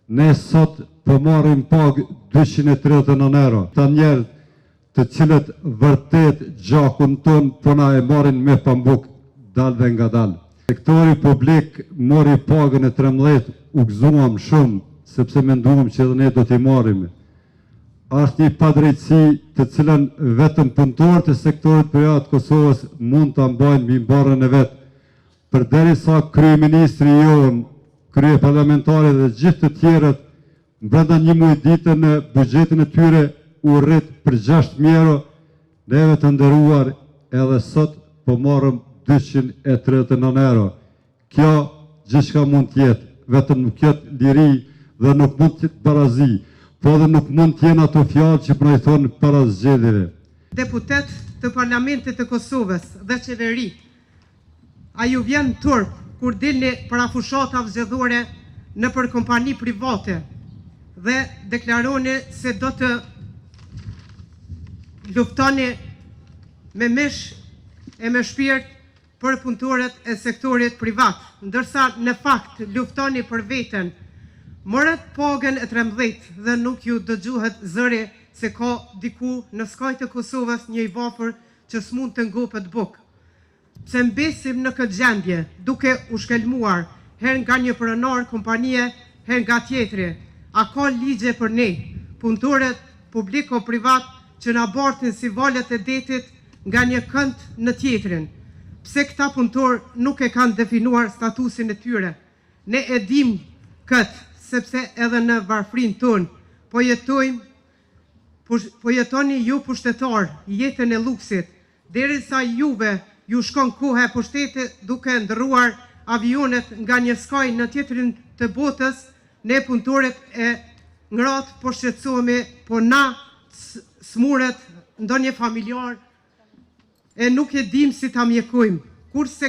Ne sot po marrim pagë 239 euro. Ta njerë të cilët vërtet gjakun ton po na e marrin me pambuk dal dhe nga dal. Sektori publik mori pagën e 13, u gëzuam shumë, sepse menduam që edhe ne do t'i marrim. Është një padrejtësi të cilën vetëm punëtorët e sektorit privat Kosovës mund të mbajnë mbi barrën e vetë, përderisa kryeministri jonë, kryeparlamentari dhe gjithë të tjerët brenda një muaj ditë në buxhetin e tyre u rrit për 6.000 euro, neve të nderuar edhe sot po marrëm 239 euro. Kjo gjithçka mund të jetë, vetëm nuk jetë liri dhe nuk mund të jetë barazi, po dhe nuk mund të jenë ato fjalë që po i thonë para zgjedhjeve. Deputet të Parlamentit të Kosovës dhe qeveri, a ju vjen turp kur dilni para fushata zgjedhore në për kompani private dhe deklaroni se do të luftoni me mish e me shpirt për punëtorët e sektorit privat, ndërsa në fakt luftoni për veten. Morët pagën e 13 dhe nuk ju dëgjuhet zëri se ka diku në skajt të Kosovës një i vafër që s'mund të ngopet buk. Pse mbesim në këtë gjendje, duke u shkelmuar her nga një pronar kompanie, her nga tjetri, a ka ligje për ne, punëtorët publiko-privat që na bartin si valet e detit nga një kënd në tjetrin? Pse këta punëtor nuk e kanë definuar statusin e tyre? Ne e dim këtë, sepse edhe në varfrin tonë po jetoni ju pushtetar jetën e luksit, derisa juve ju shkon koha e pushtetit duke ndërruar avionet nga një skaj në tjetrin të botës, ne punëtorët e ngrat po shqetësohemi, po na smuret ndonjë familjar e nuk e dim si ta mjekojmë. Kurse